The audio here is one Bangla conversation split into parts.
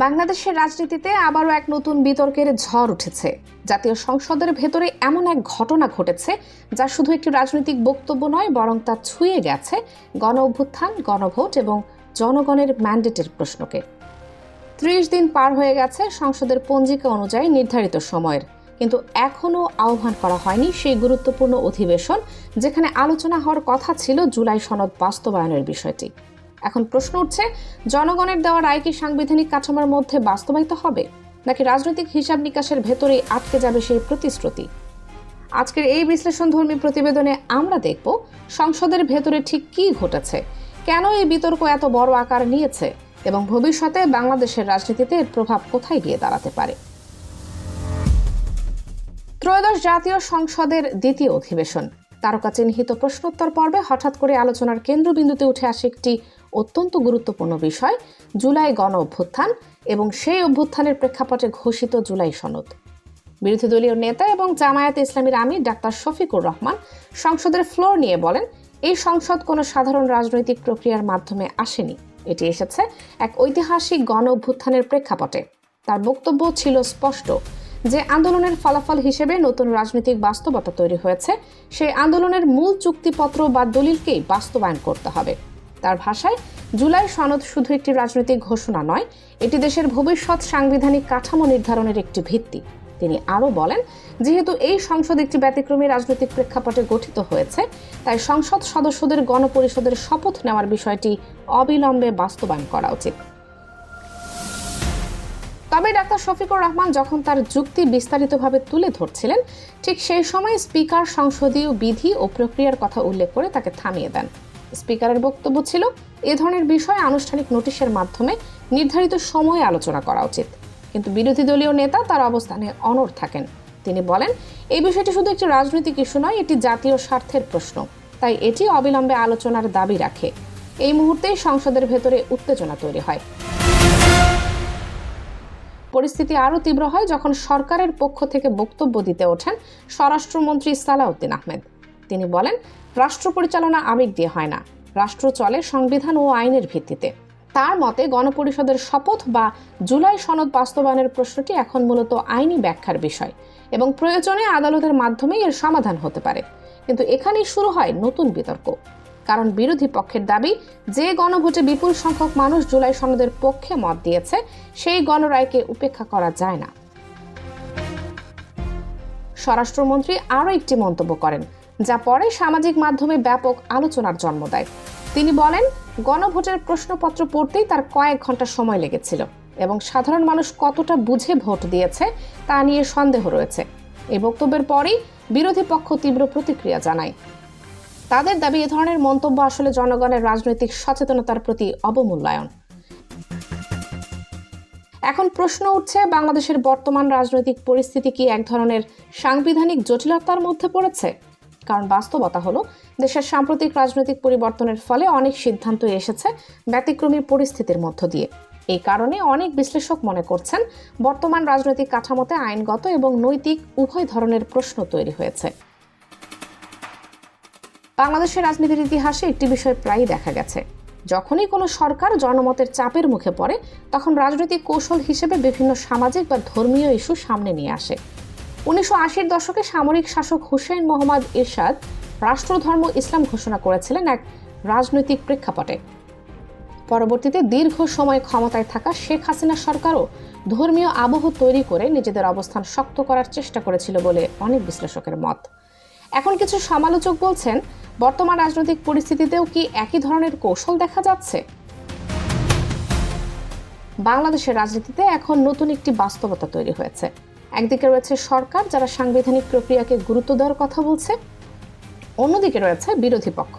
বাংলাদেশের রাজনীতিতে আবারও এক নতুন বিতর্কের ঝড় উঠেছে। জাতীয় সংসদের ভেতরে এমন এক ঘটনা ঘটেছে যা শুধু একটি রাজনৈতিক বক্তব্য নয়, বরং তা ছুঁয়ে গেছে গণ অভ্যুত্থান, গণভোট এবং জনগণের ম্যান্ডেটের প্রশ্নকে। ৩০ দিন পার হয়ে গেছে সংসদের পঞ্জিকা অনুযায়ী নির্ধারিত সময়ের, কিন্তু এখনও আহ্বান করা হয়নি সেই গুরুত্বপূর্ণ অধিবেশন যেখানে আলোচনা হওয়ার কথা ছিল জুলাই সনদ বাস্তবায়নের বিষয়টি। এখন প্রশ্ন উঠছে, জনগণের দেওয়া রায় কি সাংবিধানিক কাঠামোর মধ্যে বাস্তবায়িত হবে, নাকি রাজনৈতিক হিসাব নিকাশের ভেতরেই আটকে যাবে সেই প্রতিশ্রুতি? আজকের এই বিশ্লেষণধর্মী প্রতিবেদনে আমরা দেখব সংসদের ভেতরে ঠিক কী ঘটেছে, কেন এই বিতর্ক এত বড় আকার নিয়েছে এবং ভবিষ্যতে বাংলাদেশের রাজনীতিতে এর প্রভাব কোথায় গিয়ে দাঁড়াতে পারে। ত্রয়োদশ জাতীয় সংসদের দ্বিতীয় অধিবেশন তারকা চিহ্নিত প্রশ্নোত্তর পর্বে হঠাৎ করে আলোচনার কেন্দ্রবিন্দুতে উঠে আসে একটি অত্যন্ত গুরুত্বপূর্ণ বিষয়, জুলাই গণ অভ্যুত্থান এবং সেই অভ্যুত্থানের প্রেক্ষাপটে ঘোষিত জুলাই সনদ। বিরোধী দলীয় নেতা এবং জামায়াতে ইসলামীর আমির ডাক্তার শফিকুর রহমান সংসদের ফ্লোর নিয়ে বলেন, এই সংসদ কোনো সাধারণ রাজনৈতিক প্রক্রিয়ার মাধ্যমে আসেনি, এটি এসেছে এক ঐতিহাসিক গণ অভ্যুত্থানের প্রেক্ষাপটে। তার বক্তব্য ছিল স্পষ্ট, যে আন্দোলনের ফলাফল হিসেবে নতুন রাজনৈতিক বাস্তবতা তৈরি হয়েছে, সেই আন্দোলনের মূল চুক্তিপত্র বা দলিলকেই বাস্তবায়ন করতে হবে। তার ভাষায়, জুলাই সনদ শুধু একটি রাজনৈতিক ঘোষণা নয়, এটি দেশের ভবিষ্যৎ সাংবিধানিক কাঠামো নির্ধারণের একটি ভিত্তি। তিনি আরও বলেন, যেহেতু এই সংসদ একটি ব্যতিক্রমী রাজনৈতিক প্রেক্ষাপটে গঠিত হয়েছে, তাই সংসদ সদস্যদের গণপরিষদের শপথ নেওয়ার বিষয়টি অবিলম্বে বাস্তবায়ন করা উচিত। তবে ডাক্তার শফিকুর রহমান যখন তার যুক্তি বিস্তারিতভাবে তুলে ধরছিলেন, ঠিক সেই সময় স্পিকার সংসদীয় বিধি ও প্রক্রিয়ার কথা উল্লেখ করে তাকে থামিয়ে দেন। স্পিকারের বক্তব্য ছিল, এ ধরনের বিষয় আনুষ্ঠানিক নোটিশের মাধ্যমে নির্ধারিত সময়ে আলোচনা করা উচিত। কিন্তু বিরোধী দলীয় নেতা তার অবস্থানে অনড় থাকেন। তিনি বলেন, এই বিষয়টি শুধু একটি রাজনৈতিক ইস্যু নয়, এটি জাতীয় স্বার্থের প্রশ্ন, তাই এটি অবিলম্বে আলোচনার দাবি রাখে। এই মুহূর্তেই সংসদের ভেতরে উত্তেজনা তৈরি হয়। পরিস্থিতি আরও তীব্র হয় যখন সরকারের পক্ষ থেকে বক্তব্য দিতে ওঠেন স্বরাষ্ট্রমন্ত্রী সালাউদ্দিন আহমেদ। তিনি বলেন, রাষ্ট্র পরিচালনা আবেগ দিয়ে হয় না, রাষ্ট্র চলে সংবিধান ও আইনের ভিত্তিতে। তার মতে গণপরিষদের শপথ বা জুলাই সনদ বাস্তবায়নের প্রশ্নটি এখন মূলত আইনি ব্যাখ্যার বিষয় এবং প্রয়োজনে আদালতের মাধ্যমেই এর সমাধান হতে পারে। কিন্তু এখানেই শুরু হয় নতুন বিতর্ক, কারণ বিরোধী পক্ষের দাবি, যে গণভোটে বিপুল সংখ্যক মানুষ জুলাই সনদের পক্ষে মত দিয়েছে, সেই গণরায়কে উপেক্ষা করা যায় না। স্বরাষ্ট্রমন্ত্রী আরও একটি মন্তব্য করেন, যা পরে সামাজিক মাধ্যমে ব্যাপক আলোচনার জন্ম দেয়। তিনি বলেন, গণভোটের প্রশ্নপত্র পড়তেই তার কয়েক ঘন্টা সময় লেগেছিল এবং সাধারণ মানুষ কতটা বুঝে ভোট দিয়েছে তা নিয়ে সন্দেহ রয়েছে। এই বক্তব্যের পরেই বিরোধী পক্ষ তীব্র প্রতিক্রিয়া জানায়। তাদের দাবি, এ ধরনের মন্তব্য আসলে জনগণের রাজনৈতিক সচেতনতার প্রতি অবমূল্যায়ন। এখন প্রশ্ন উঠছে, বাংলাদেশের বর্তমান রাজনৈতিক পরিস্থিতি কি এক ধরনের সাংবিধানিক জটিলতার মধ্যে পড়েছে? কারণ বাস্তবতা হলো, দেশের সাম্প্রতিক রাজনৈতিক পরিবর্তনের ফলে অনেক সিদ্ধান্ত এসেছে ব্যতিক্রমী পরিস্থিতির মধ্য দিয়ে। এই কারণে অনেক বিশ্লেষক মনে করছেন, বর্তমান রাজনৈতিক কাঠামোতে আইনগত এবং নৈতিক উভয় ধরনের প্রশ্ন তৈরি হয়েছে। বাংলাদেশের রাজনীতির ইতিহাসে একটি বিষয় প্রায়ই দেখা গেছে, যখনই কোনো সরকার জনমতের চাপের মুখে পড়ে, তখন রাজনৈতিক কৌশল হিসেবে বিভিন্ন সামাজিক বা ধর্মীয় ইস্যু সামনে নিয়ে আসে। 1980-র দশকে সামরিক শাসক হুসেইন মোহাম্মদ এরশাদ রাষ্ট্রধর্ম ইসলাম ঘোষণা করেছিলেন এক রাজনৈতিক প্রেক্ষাপটে। পরবর্তীতে দীর্ঘ সময় ক্ষমতায় থাকা শেখ হাসিনা সরকারও ধর্মীয় আবহ তৈরি করে নিজেদের অবস্থান শক্ত করার চেষ্টা করেছিল বলে অনেক বিশ্লেষকের মত। এখন কিছু সমালোচক বলছেন, বর্তমান রাজনৈতিক পরিস্থিতিতেও কি একই ধরনের কৌশল দেখা যাচ্ছে? বাংলাদেশের রাজনীতিতে এখন নতুন একটি বাস্তবতা তৈরি হয়েছে। একদিকে রয়েছে সরকার, যারা সাংবিধানিক প্রক্রিয়াকে গুরুত্ব দেওয়ার কথা বলছে। অন্যদিকে রয়েছে বিরোধী পক্ষ,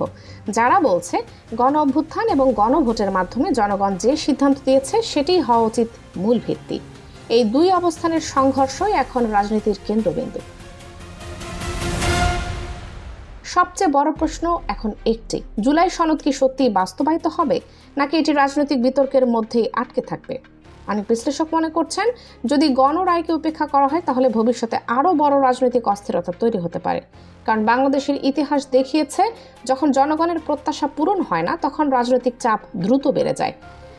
যারা বলছে গণ অভ্যুত্থান এবং গণভোটের মাধ্যমে জনগণ যে সিদ্ধান্ত দিয়েছে সেটাই হওয়া উচিত মূল ভিত্তি। এই দুই অবস্থানের সংঘর্ষই এখন রাজনীতির কেন্দ্রবিন্দু। সবচেয়ে বড় প্রশ্ন এখন একটি, জুলাই সনদ কি সত্যি বাস্তবায়িত হবে, নাকি এটি রাজনৈতিক বিতর্কের মধ্যেই আটকে থাকবে? অনেক বিশ্লেষক মনে করছেন, যদি গণরায়কে উপেক্ষা করা হয়, তাহলে ভবিষ্যতে আরও বড় রাজনৈতিক অস্থিরতা তৈরি হতে পারে। কারণ বাংলাদেশের ইতিহাস দেখিয়েছে, যখন জনগণের প্রত্যাশা পূরণ হয় না, তখন রাজনৈতিক চাপ দ্রুত বেড়ে যায়।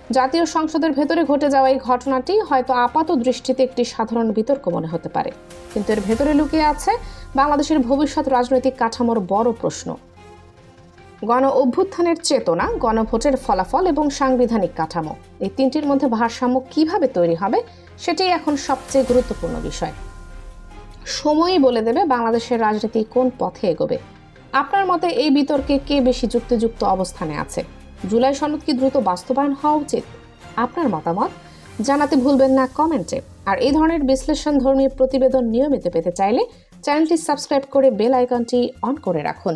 জাতীয় সংসদের ভেতরে ঘটে যাওয়া এই ঘটনাটি হয়তো আপাত দৃষ্টিতে একটি সাধারণ বিতর্ক মনে হতে পারে, কিন্তু এর ভেতরে লুকিয়ে আছে বাংলাদেশের ভবিষ্যৎ রাজনৈতিক কাঠামোর বড় প্রশ্ন। গণ অভ্যুত্থানের চেতনা, গণভোটের ফলাফল এবং সাংবিধানিক কাঠামো, এই তিনটির মধ্যে ভারসাম্য কিভাবে তৈরি হবে সেটাই এখন সবচেয়ে গুরুত্বপূর্ণ বিষয়। সময়ই বলে দেবে বাংলাদেশের রাজনীতি কোন পথে এগোবে। আপনার মতে এই বিতর্কে কে বেশি যুক্তিযুক্ত অবস্থানে আছে? জুলাই সনদ কি দ্রুত বাস্তবায়ন হওয়া উচিত? আপনার মতামত জানাতে ভুলবেন না কমেন্টে। আর এই ধরনের বিশ্লেষণধর্মী প্রতিবেদন নিয়মিত পেতে চাইলে চ্যানেলটি সাবস্ক্রাইব করে বেল আইকনটি অন করে রাখুন।